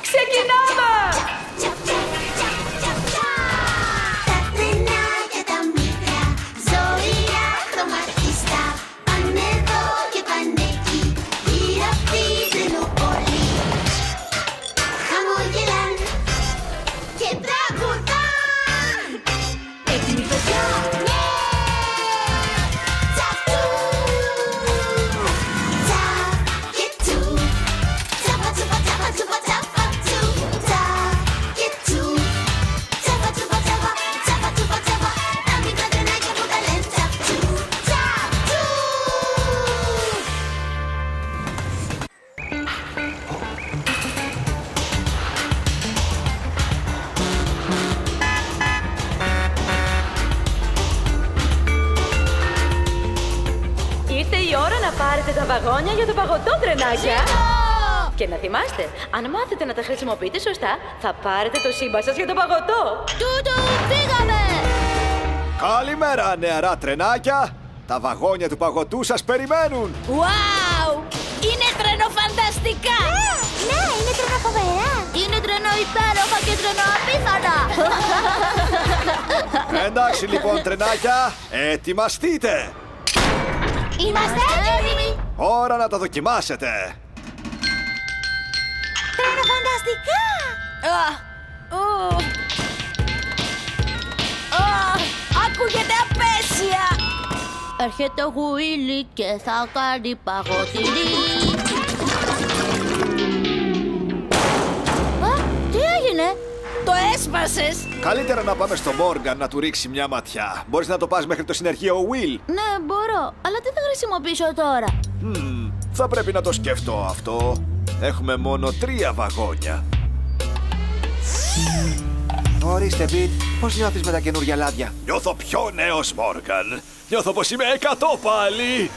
Ξεκινάμε! Τα τρενάκια τα μικρά, ζωηρά χρωματιστά, πάνε εδώ και πάνε εκεί, γύρω απ' τη τρενοπόλη. Χαμογελάν και τραγουδάν. Έτοιμοι παιδιά, ναι! Τσαπ-τσου, τσαπ και τσου, τσαπα-τσουπα, τσαπα-τσουπα, τσαπα-τσου, τσαπ και τσου, τσαπα-τσουπα, τσαπα-τσουπα, τσαπα, τα μικρά τρενάκια που τα λένε τσαπ-τσου, τσαπ-τσου. Ήρθε η ώρα να πάρετε τα βαγόνια για το παγωτό, τρενάκια. Και να θυμάστε, αν μάθετε να τα χρησιμοποιείτε σωστά, θα πάρετε το σύμπαν σας για το παγωτό. Τούτου, φύγαμε! Καλημέρα, νεαρά τρενάκια! Τα βαγόνια του παγωτού σας περιμένουν! Wow! Είναι τρενοφανταστικά! Ναι, είναι τρενοφοβερά! Είναι τρενο υπέροχα και τρενο απίθανα! Εντάξει λοιπόν, τρενάκια, ετοιμαστείτε! Είμαστε έτοιμοι! Ώρα να τα δοκιμάσετε! Τρενοφανταστικά! Ακούγεται απέσια! Έρχεται ο Γουίλι και θα κάνει παγωτηρί. Τι έγινε? Το έσπασες! Καλύτερα να πάμε στο Μόργαν να του ρίξει μια ματιά. Μπορείς να το πας μέχρι το συνεργείο Will. Ναι, μπορώ, αλλά τι θα χρησιμοποιήσω τώρα? Θα πρέπει να το σκεφτώ αυτό. Έχουμε μόνο 3 βαγόνια. Ορίστε, Πιτ, πώς νιώθεις με τα καινούργια λάδια? Νιώθω πιο νέος, Μόργαν. Νιώθω πως είμαι 100 πάλι.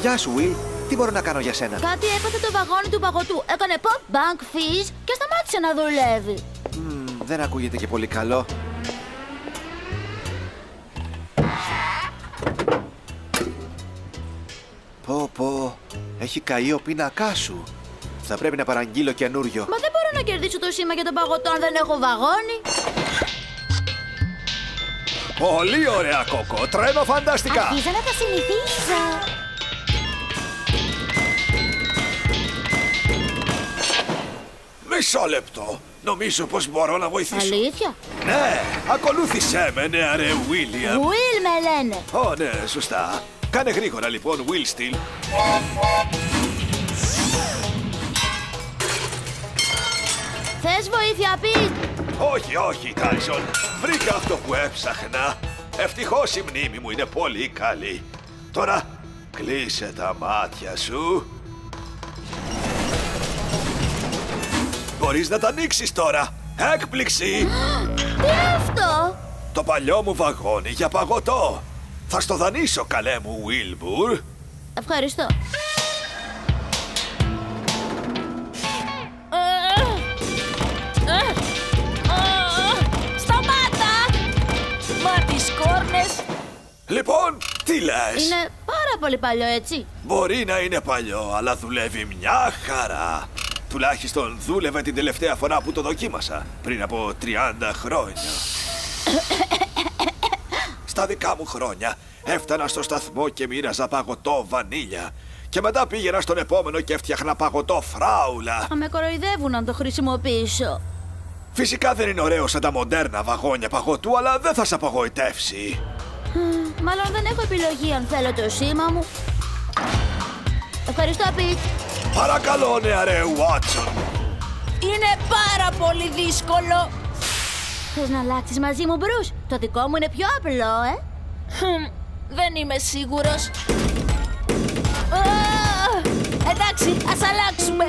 Γεια σου, Will. Τι μπορώ να κάνω για σένα? Κάτι έπαθε το βαγόνι του παγωτού. Έκανε pop, bank, fizz και σταμάτησε να δουλεύει. Δεν ακούγεται και πολύ καλό. Πω, έχει καεί ο πίνακάς σου. Θα πρέπει να παραγγείλω καινούριο. Μα δεν μπορώ να κερδίσω το σήμα για τον παγωτό αν δεν έχω βαγόνι. Πολύ ωραία, Κόκο. Τρένο φανταστικά. Αρχίζω να τα συνηθίζω. Μισό λεπτό. Νομίζω πως μπορώ να βοηθήσω. Αλήθεια? Ναι, ακολούθησέ με, νεαρέ William. Will με λένε. Ω, ναι, σωστά. Κάνε γρήγορα λοιπόν, Will Steel. Θες βοήθεια, Πιτ? Όχι, Τάισον. Βρήκα αυτό που έψαχνα. Ευτυχώς η μνήμη μου είναι πολύ καλή. Τώρα κλείσε τα μάτια σου. Μπορείς να τα ανοίξεις τώρα. Έκπληξη! Τι αυτό? Το παλιό μου βαγόνι για παγωτό. Θα στο δανείσω, καλέ μου, Wilbur. Ευχαριστώ. Σταμάτα! Μα τις κόρνες! Λοιπόν, τι λες? Είναι πάρα πολύ παλιό, έτσι. Μπορεί να είναι παλιό, αλλά δουλεύει μια χαρά. Τουλάχιστον δούλευε την τελευταία φορά που το δοκίμασα, πριν από 30 χρόνια. Στα δικά μου χρόνια έφτανα στο σταθμό και μοίραζα παγωτό βανίλια. Και μετά πήγαινα στον επόμενο και έφτιαχνα παγωτό φράουλα. Θα με κοροϊδεύουν αν το χρησιμοποιήσω. Φυσικά δεν είναι ωραίο σαν τα μοντέρνα βαγόνια παγωτού, αλλά δεν θα σε απογοητεύσει. Μάλλον δεν έχω επιλογή αν θέλω το σήμα μου. Ευχαριστώ, Πιτ. Παρακαλώ, νεαρέ Βάτσον. Είναι πάρα πολύ δύσκολο. Θες να αλλάξεις μαζί μου, Μπρους? Το δικό μου είναι πιο απλό, Δεν είμαι σίγουρος. Εντάξει, ας αλλάξουμε.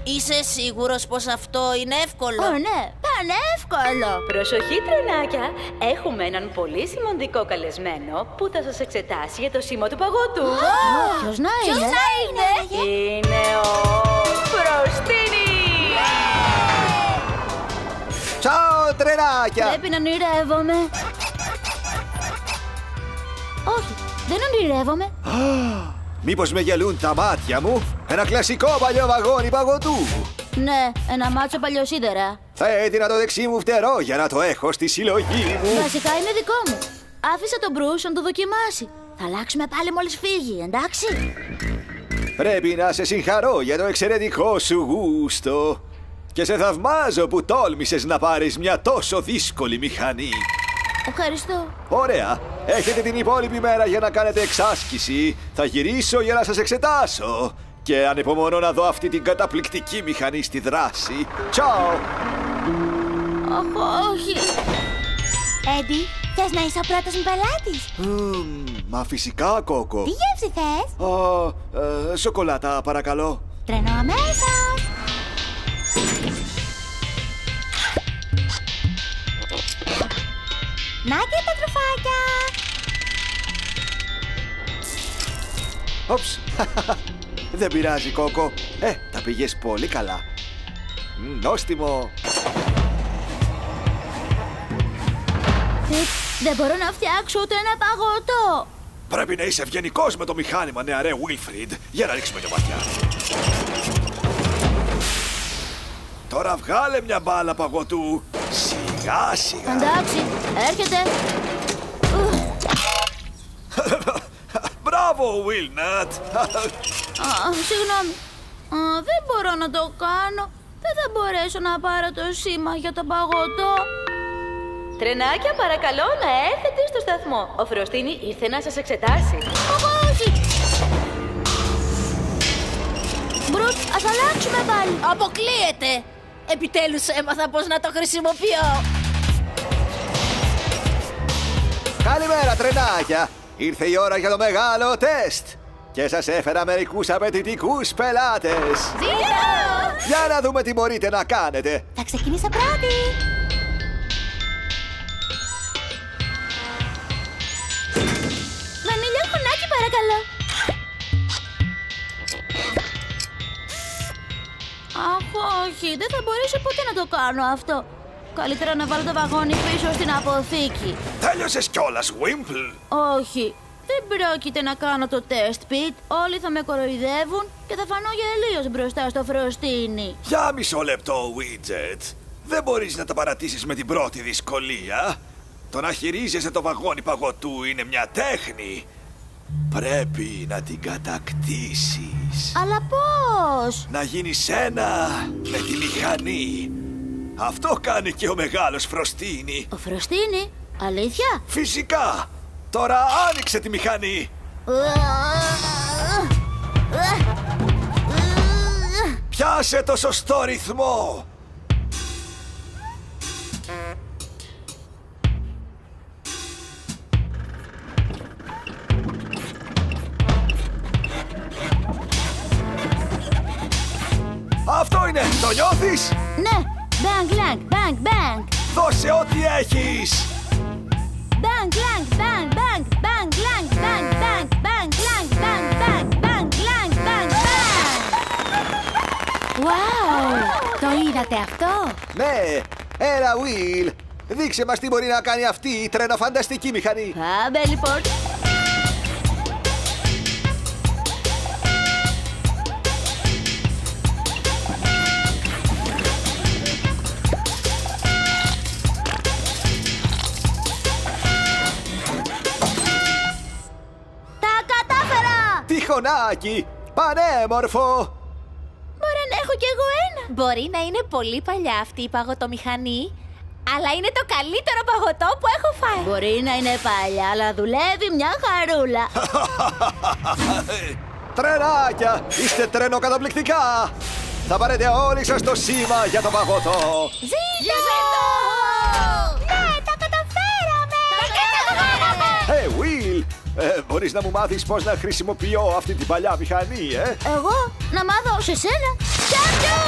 Είσαι σίγουρος πως αυτό είναι εύκολο? Ναι, πανεύκολο. Προσοχή, τρενάκια. Έχουμε έναν πολύ σημαντικό καλεσμένο που θα σας εξετάσει για το σήμα του παγωτού. Ποιος να είναι? Είναι ο Φροστίνης. Τσάω, τρενάκια! Πρέπει να ονειρεύομαι. Όχι, δεν ονειρεύομαι. Μήπως με γελούν τα μάτια μου? Ένα κλασικό παλιό βαγόνι παγωτού. Ναι, ένα μάτσο παλιοσίδερα. Θα έδινα το δεξί μου φτερό για να το έχω στη συλλογή μου. Βασικά είναι δικό μου. Άφησα τον Μπρους να το δοκιμάσει. Θα αλλάξουμε πάλι μόλις φύγει, εντάξει? Πρέπει να σε συγχαρώ για το εξαιρετικό σου γούστο. Και σε θαυμάζω που τόλμησες να πάρεις μια τόσο δύσκολη μηχανή. Ευχαριστώ. Ωραία. Έχετε την υπόλοιπη μέρα για να κάνετε εξάσκηση. Θα γυρίσω για να σας εξετάσω. Και ανυπομονώ να δω αυτή την καταπληκτική μηχανή στη δράση. Τσάου! Όχι. Έντι, θες να είσαι ο πρώτος μου πελάτης? Μα φυσικά, Κόκο. Τι γεύση θες? Σοκολάτα, παρακαλώ. Τρένο αμέσως. Να και τα τροφάκια. Όψ. Δεν πειράζει, Κόκο. Τα πήγες πολύ καλά. Νόστιμο. Δεν μπορώ να φτιάξω ούτε ένα παγωτό. Πρέπει να είσαι ευγενικός με το μηχάνημα, νεαρέ Wilfrid. Για να ρίξουμε μια ματιά. Τώρα βγάλε μια μπάλα παγωτού. Σιγά σιγά. Εντάξει, έρχεται. Μπράβο, Wilnut. Συγγνώμη. Δεν μπορώ να το κάνω. Δεν θα μπορέσω να πάρω το σήμα για το παγωτό. Τρενάκια, παρακαλώ να έρθετε στο σταθμό. Ο Φροστίνη ήρθε να σας εξετάσει. Όχι. Μπρουκ, ας αλλάξουμε πάλι. Αποκλείεται! Επιτέλους έμαθα πώς να το χρησιμοποιώ. Καλημέρα, τρενάκια. Ήρθε η ώρα για το μεγάλο τεστ. Και σας έφερα μερικούς απαιτητικούς πελάτες. Για να δούμε τι μπορείτε να κάνετε. Θα ξεκινήσω πρώτη. Βανίλια χωνάκι, παρακαλώ. Αχ, όχι, δεν θα μπορέσω ποτέ να το κάνω αυτό. Καλύτερα να βάλω το βαγόνι πίσω στην αποθήκη. Τέλειωσες κιόλας, Wimple. Όχι, δεν πρόκειται να κάνω το τεστ, Πιτ. Όλοι θα με κοροϊδεύουν και θα φανώ γελίος μπροστά στο Φροστίνι. Για μισό λεπτό, Widget. Δεν μπορείς να τα παρατήσεις με την πρώτη δυσκολία. Το να χειρίζεσαι το βαγόνι παγωτού είναι μια τέχνη. Πρέπει να την κατακτήσεις. Αλλά πώς? Να γίνεις ένα με τη μηχανή. Αυτό κάνει και ο μεγάλος Φροστίνι. Ο Φροστίνι, αλήθεια? Φυσικά. Τώρα άνοιξε τη μηχανή. Πιάσε το σωστό ρυθμό. Αυτό είναι, το νιώθεις? Ναι, bang, bang, bang, bang. Δώσε ό,τι έχεις. Bang, bang, bang, bang, bang, bang, bang, bang, bang, bang, bang, bang, bang, bang, bang, bang. Wow! Το είδατε αυτό? Ναι, έλα Will. Δείξε μας τι μπορεί να κάνει αυτή η τρενοφανταστική μηχανή. Μπέλιπορτ. Τυχονάκι, πανέμορφο. Μπορεί να έχω κι εγώ ένα. Μπορεί να είναι πολύ παλιά αυτή η παγωτομηχανή, αλλά είναι το καλύτερο παγωτό που έχω φάει. Μπορεί να είναι παλιά, αλλά δουλεύει μια χαρούλα. Τρενάκια, είστε τρενοκαταπληκτικά. Θα πάρετε όλοι σας το σήμα για το παγωτό. Ζήτω! Ναι, τα καταφέραμε! Will, μπορείς να μου μάθεις πώς να χρησιμοποιώ αυτή την παλιά μηχανή, Εγώ να μάθω σε σένα. Τσάπιου!